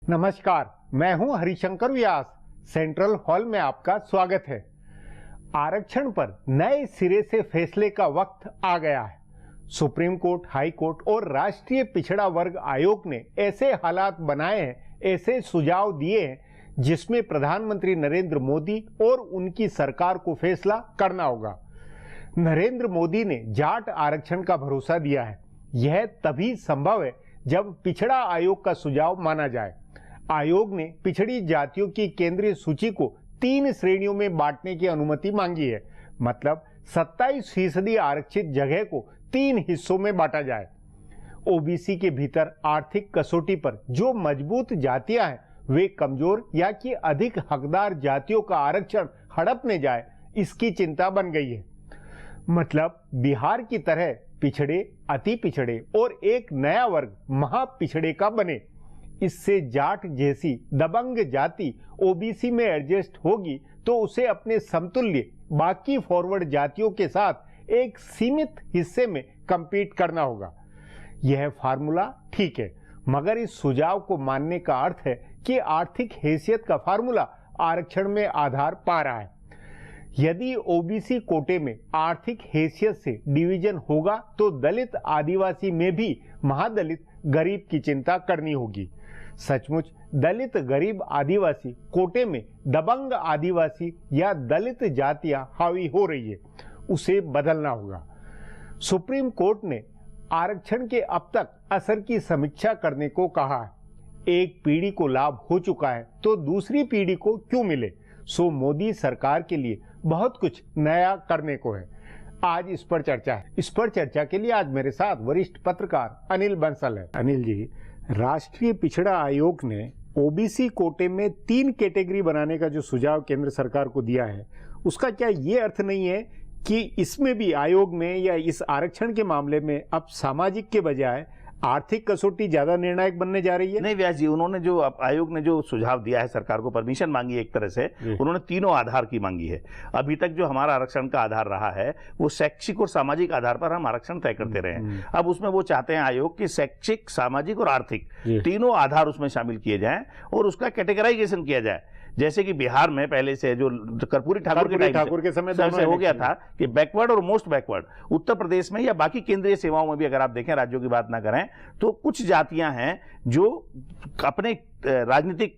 नमस्कार, मैं हूं हरिशंकर व्यास। सेंट्रल हॉल में आपका स्वागत है। आरक्षण पर नए सिरे से फैसले का वक्त आ गया है। सुप्रीम कोर्ट, हाई कोर्ट और राष्ट्रीय पिछड़ा वर्ग आयोग ने ऐसे हालात बनाए हैं, ऐसे सुझाव दिए हैं जिसमें प्रधानमंत्री नरेंद्र मोदी और उनकी सरकार को फैसला करना होगा। नरेंद्र मोदी ने जाट आरक्षण का भरोसा दिया है। यह तभी संभव है जब पिछड़ा आयोग का सुझाव माना जाए। आयोग ने पिछड़ी जातियों की केंद्रीय सूची को 3 श्रेणियों में बांटने की अनुमति मांगी है। मतलब 27% आरक्षित जगह को 3 हिस्सों में बांटा जाए। ओबीसी के भीतर आर्थिक कसौटी पर जो मजबूत जातियां हैं, वे कमजोर या कि अधिक हकदार जातियों का आरक्षण हड़पने जाए, इसकी चिंता बन गई है। मतलब बिहार की तरह पिछड़े, अति पिछड़े और एक नया वर्ग महापिछड़े का बने। इससे जाट जैसी दबंग जाति ओबीसी में एडजस्ट होगी तो उसे अपने समतुल्य बाकी फॉरवर्ड जातियों के साथ एक सीमित हिस्से में compete करना होगा। यह फार्मूला ठीक है, मगर इस सुझाव को मानने का अर्थ है कि आर्थिक हैसियत का फार्मूला आरक्षण में आधार पा रहा है। यदि ओबीसी कोटे में आर्थिक हैसियत से डिवीजन होगा तो दलित आदिवासी में भी महादलित गरीब की चिंता करनी होगी। सचमुच दलित गरीब आदिवासी कोटे में दबंग आदिवासी या दलित जातियां हावी हो रही है, उसे बदलना होगा। सुप्रीम कोर्ट ने आरक्षण के अब तक असर की समीक्षा करने को कहा है। एक पीढ़ी को लाभ हो चुका है तो दूसरी पीढ़ी को क्यों मिले? सो मोदी सरकार के लिए बहुत कुछ नया करने को है। आज इस पर चर्चा है। इस पर चर्चा के लिए आज मेरे साथ वरिष्ठ पत्रकार अनिल बंसल है। अनिल जी, राष्ट्रीय पिछड़ा आयोग ने ओबीसी कोटे में 3 कैटेगरी बनाने का जो सुझाव केंद्र सरकार को दिया है, उसका क्या ये अर्थ नहीं है कि इसमें भी आयोग में या इस आरक्षण के मामले में अब सामाजिक के बजाय आर्थिक कसौटी ज्यादा निर्णायक बनने जा रही है? नहीं व्यास जी, उन्होंने जो आयोग ने जो सुझाव दिया है, सरकार को परमिशन मांगी है, एक तरह से उन्होंने तीनों आधार की मांगी है। अभी तक जो हमारा आरक्षण का आधार रहा है वो शैक्षिक और सामाजिक आधार पर हम आरक्षण तय करते रहे हैं। अब उसमें वो चाहते हैं आयोग की शैक्षिक, सामाजिक और आर्थिक तीनों आधार उसमें शामिल किए जाएं और उसका कैटेगराइजेशन किया जाए। जैसे कि बिहार में पहले से जो कर्पूरी ठाकुर के समय से हो गया था कि बैकवर्ड और मोस्ट बैकवर्ड, उत्तर प्रदेश में या बाकी केंद्रीय सेवाओं में भी अगर आप देखें, राज्यों की बात ना करें, तो कुछ जातियां हैं जो अपने राजनीतिक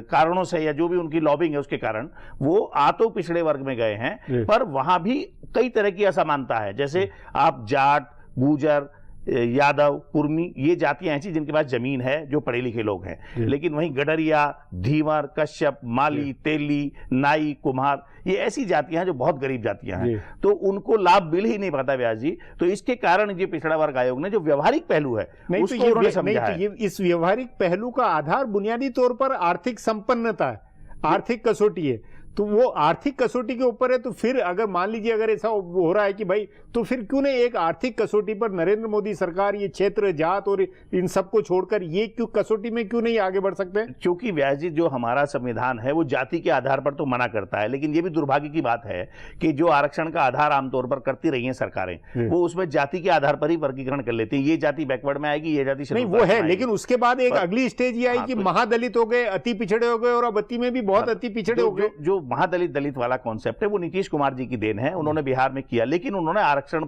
कारणों से या जो भी उनकी लॉबिंग है उसके कारण वो तो पिछड़े वर्ग में गए हैं, पर वहां भी कई तरह की असमानता है। जैसे आप जाट, गुर्जर, यादव, कुर्मी, ये जातियां ऐसी जिनके पास जमीन है, जो पढ़े लिखे लोग हैं। लेकिन वहीं गडरिया, धीवर, कश्यप, माली, तेली, नाई, कुम्हार, ये ऐसी जातियां हैं जो बहुत गरीब जातियां हैं, तो उनको लाभ मिल ही नहीं पाता व्यास जी। तो इसके कारण ये पिछड़ा वर्ग आयोग ने जो व्यवहारिक पहलू है उसको उन्होंने समझा है। इस व्यवहारिक पहलू का आधार बुनियादी तौर पर आर्थिक संपन्नता है, आर्थिक कसौटी है। तो वो आर्थिक कसौटी के ऊपर है। तो फिर अगर मान लीजिए अगर ऐसा हो रहा है कि भाई, तो फिर क्यों नहीं एक आर्थिक कसौटी पर नरेंद्र मोदी सरकार ये क्षेत्र, जात और इन सबको छोड़कर ये क्यों कसौटी में क्यों नहीं आगे बढ़ सकते? क्योंकि व्यास जी, जो हमारा संविधान है वो जाति के आधार पर तो मना करता है, लेकिन ये भी दुर्भाग्य की बात है कि जो आरक्षण का आधार आमतौर पर करती रही है सरकारें, वो उसमें जाति के आधार पर ही वर्गीकरण कर लेती है। ये जाति बैकवर्ड में आएगी, ये जाति नहीं, वो है, लेकिन उसके बाद एक अगली स्टेज ये आई कि महादलित हो गए, अति पिछड़े हो गए, और अब अति में भी बहुत अति पिछड़े हो गए। जो महादलित दलित वाला कॉन्सेप्ट है वो नीतीश कुमार जी की देन है, उन्होंने बिहार में किया, लेकिन उन्होंने आरक्षण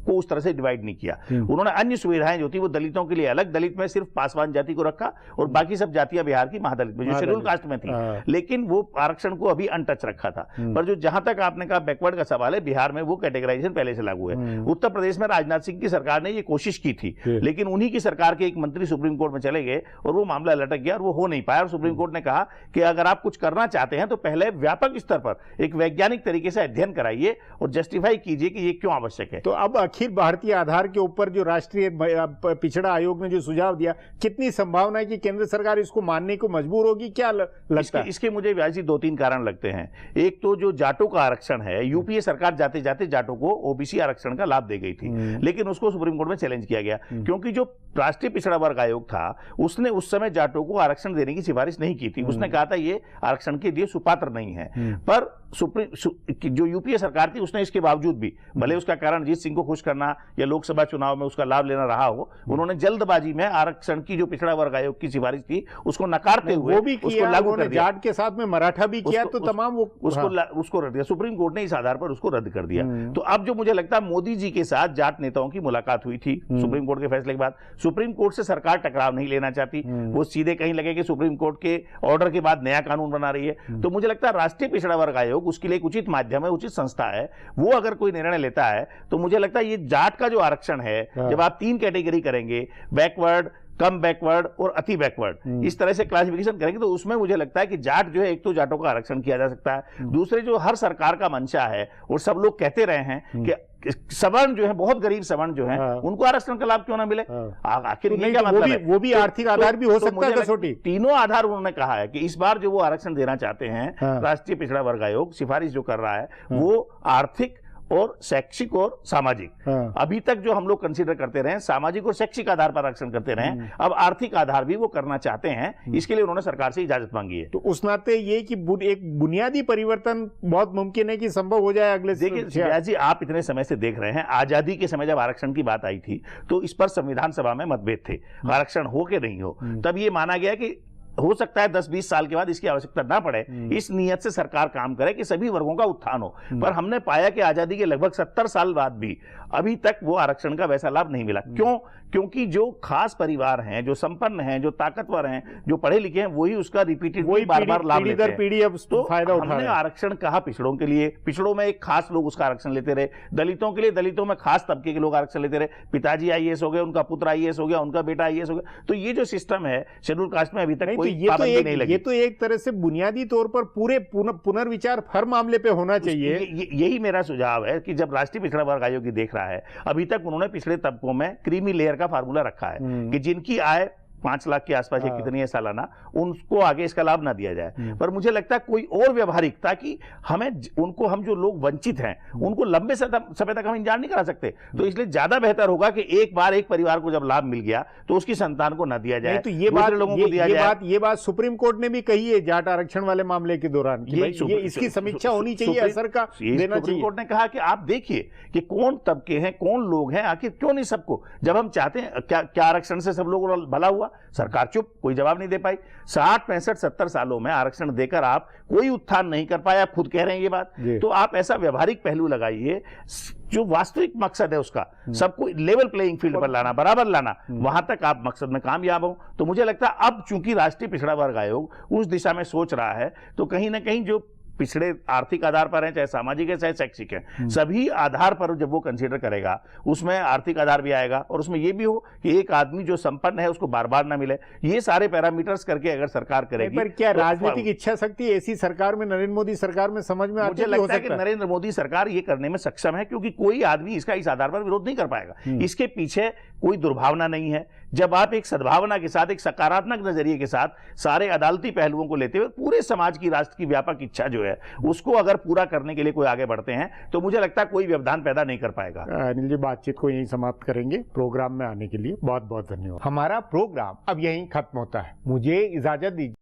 को उस तरह से डिवाइड नहीं किया। उन्होंने अन्य सुविधाएं जो थी वो दलितों के लिए अलग, दलित में सिर्फ पासवान जाति को रखा और बाकी सब जातियां बिहार की महादलित में, जो शेड्यूल कास्ट में थी, लेकिन वो आरक्षण को अभी अनटच रखा था। पर जो जहां तक आपने कहा बैकवर्ड का सवाल है, बिहार में वो कैटेगराइजेशन पहले से लागू है। उत्तर प्रदेश में राजनाथ सिंह की सरकार ने ये कोशिश की थी, लेकिन उन्हीं की सरकार के एक मंत्री सुप्रीम कोर्ट में चले गए और वो मामला लटक गया और वो हो नहीं पाया। और सुप्रीम कोर्ट ने कहा कि अगर आप कुछ करना चाहते हैं तो पहले व्यापक स्तर पर एक वैज्ञानिक तरीके से अध्ययन कराइए और जस्टिफाई कीजिए कि ये क्यों आवश्यक है। तो अब अखिल भारतीय आधार के ऊपर जो राष्ट्रीय पिछड़ा आयोग ने जो सुझाव दिया, कितनी संभावना है कि केंद्र सरकार इसको मानने को मजबूर होगी? क्या लगता है? इसके मुझे व्यास जी 2-3 कारण लगते हैं। एक तो जो जाटों का आरक्षण है, यूपीए सरकार जाते जाते जाटों को ओबीसी आरक्षण का लाभ दे गई थी, लेकिन उसको सुप्रीम कोर्ट में चैलेंज किया गया, क्योंकि जो राष्ट्रीय पिछड़ा वर्ग आयोग था उसने उस समय जाटों को आरक्षण देने की सिफारिश नहीं की थी। उसने कहा था ये आरक्षण के लिए सुपात्र नहीं है। पर जो यूपीए सरकार थी उसने इसके बावजूद भी, भले उसका कारण अजीत सिंह को खुश करना या लोकसभा चुनाव में उसका लाभ लेना रहा हो, उन्होंने जल्दबाजी में आरक्षण की जो पिछड़ा वर्ग आयोग की सिफारिश थी उसको नकारते हुए वो भी उसको लागू कर दिया। जाट के साथ में मराठा भी किया, तो तमाम उसको रद्द दिया। सुप्रीम कोर्ट ने इस आधार पर उसको रद्द कर दिया। तो अब जो मुझे लगता है मोदी जी के साथ जाट नेताओं की मुलाकात हुई थी सुप्रीम कोर्ट के फैसले के बाद। सुप्रीम कोर्ट से सरकार टकराव नहीं लेना चाहती, वो सीधे कहीं लगे कि सुप्रीम कोर्ट के ऑर्डर के बाद नया कानून बना रही है। तो मुझे लगता है राष्ट्रीय पिछड़ा वर्ग आयोग उसके लिए एक उचित माध्यम है, उचित संस्था है। वो अगर कोई निर्णय लेता है तो मुझे लगता है ये जाट का जो आरक्षण है, जब आप 3 कैटेगरी करेंगे, बैकवर्ड, कम बैकवर्ड और अति बैकवर्ड, इस तरह से क्लासिफिकेशन करेंगे तो उसमें मुझे लगता है कि जाट जो है, एक तो जाटों का आरक्षण किया जा सकता है, दूसरे जो हर सरकार का मंशा है और सब लोग कहते रहे हैं कि सवर्ण जो है, बहुत गरीब सवर्ण जो है, उनको आरक्षण का लाभ क्यों ना मिले। आखिर तो क्या मतलब है? वो भी आर्थिक आधार भी हो सकता है कसौटी। तीनों आधार उन्होंने कहा है कि इस बार जो वो आरक्षण देना चाहते हैं, राष्ट्रीय पिछड़ा वर्ग आयोग सिफारिश जो कर रहा है वो आर्थिक और शैक्षिक और सामाजिक, अभी तक जो हम लोग कंसीडर करते रहे सामाजिक और शैक्षिक आधार पर आरक्षण करते रहे, अब आर्थिक आधार भी वो करना चाहते हैं। इसके लिए उन्होंने सरकार से इजाजत मांगी है। तो उस नाते ये कि एक बुनियादी परिवर्तन बहुत मुमकिन है कि संभव हो जाए अगले। देखिए जी, आप इतने समय से देख रहे हैं, आजादी के समय जब आरक्षण की बात आई थी तो इस पर संविधान सभा में मतभेद थे, आरक्षण हो कि नहीं हो। तब ये माना गया कि हो सकता है 10-20 साल के बाद इसकी आवश्यकता ना पड़े, इस नियत से सरकार काम करे कि सभी वर्गों का उत्थान हो। पर हमने पाया कि आजादी के लगभग 70 साल बाद भी अभी तक वो आरक्षण का वैसा लाभ नहीं मिला। क्यों? क्योंकि जो खास परिवार हैं, जो संपन्न हैं, जो ताकतवर हैं, जो पढ़े लिखे हैं, वही उसका रिपीटेड बार-बार लाभ लेते हैं। पीढ़ी अब तो फायदा उठा रहे हैं। हमने आरक्षण कहा पिछड़ों के लिए, पिछड़ों में एक खास लोग उसका आरक्षण लेते रहे। दलितों के लिए, दलितों में खास तबके के लोग आरक्षण लेते रहे। पिताजी आईएएस हो गए, उनका पुत्र आईएएस हो गया, उनका बेटा आईएएस हो गया। तो ये जो सिस्टम है शेड्यूल कास्ट में अभी तक कोई पाबंदी नहीं लगी। ये तो एक तरह से बुनियादी तौर पर पूरे पुनर्विचार हर मामले पे होना चाहिए। यही मेरा सुझाव है कि जब राष्ट्रीय पिछड़ा वर्ग आयोग देख रहा है, अभी तक उन्होंने पिछड़े तबकों में क्रीमी लेयर का फार्मूला रखा है कि जिनकी आय 5 लाख के आसपास या कितनी है सालाना, उनको आगे इसका लाभ ना दिया जाए। पर मुझे लगता है कोई और व्यवहारिक, ताकि हमें उनको, हम जो लोग वंचित हैं उनको लंबे समय तक हम इंतजार नहीं करा सकते। तो इसलिए ज्यादा बेहतर होगा कि एक बार एक परिवार को जब लाभ मिल गया तो उसकी संतान को ना दिया जाए, तो ये बात लोगों को दिया जाए। ये बात सुप्रीम कोर्ट ने भी कही है जाट आरक्षण वाले मामले के दौरान, ये इसकी समीक्षा होनी चाहिए, असर का देना चाहिए। सुप्रीम कोर्ट ने कहा कि आप देखिए कि कौन तबके हैं, कौन लोग हैं, आखिर क्यों नहीं सबको, जब हम चाहते हैं क्या आरक्षण से सब लोगों को भला हुआ? सरकार चुप, कोई जवाब नहीं दे पाई। 60, 65, 70 सालों में आरक्षण देकर आप कोई उत्थान नहीं कर पाए, आप खुद कह रहे हैं ये बात। तो आप ऐसा व्यवहारिक पहलू लगाइए, जो वास्तविक मकसद है उसका, सबको लेवल प्लेइंग फील्ड पर लाना, बराबर लाना, वहां तक आप मकसद में कामयाब हो। तो मुझे लगता है अब चूंकि राष्ट्रीय पिछड़ा वर्ग आयोग उस दिशा में सोच रहा है, तो कहीं ना कहीं जो पिछड़े आर्थिक आधार पर हैं, चाहे सामाजिक है चाहे शैक्षिक है, सभी आधार पर जब वो कंसीडर करेगा, उसमें आर्थिक आधार भी आएगा और उसमें ये भी हो कि एक आदमी जो संपन्न है उसको बार बार ना मिले। ये सारे पैरामीटर्स करके अगर सरकार करेगी, पर क्या राजनीतिक इच्छा शक्ति ऐसी सरकार में, नरेंद्र मोदी सरकार में समझ में आती है? मुझे लगता है कि नरेंद्र मोदी सरकार ये करने में सक्षम है, क्योंकि कोई आदमी इसका इस आधार पर विरोध नहीं कर पाएगा। इसके पीछे कोई दुर्भावना नहीं है। जब आप एक सद्भावना के साथ, एक सकारात्मक नजरिए के साथ सारे अदालती पहलुओं को लेते हुए पूरे समाज की, राष्ट्र की व्यापक इच्छा जो है उसको अगर पूरा करने के लिए कोई आगे बढ़ते हैं, तो मुझे लगता है कोई व्यवधान पैदा नहीं कर पाएगा। अनिल जी, बातचीत को यहीं समाप्त करेंगे। प्रोग्राम में आने के लिए बहुत बहुत धन्यवाद। हमारा प्रोग्राम अब यहीं खत्म होता है, मुझे इजाजत दीजिए।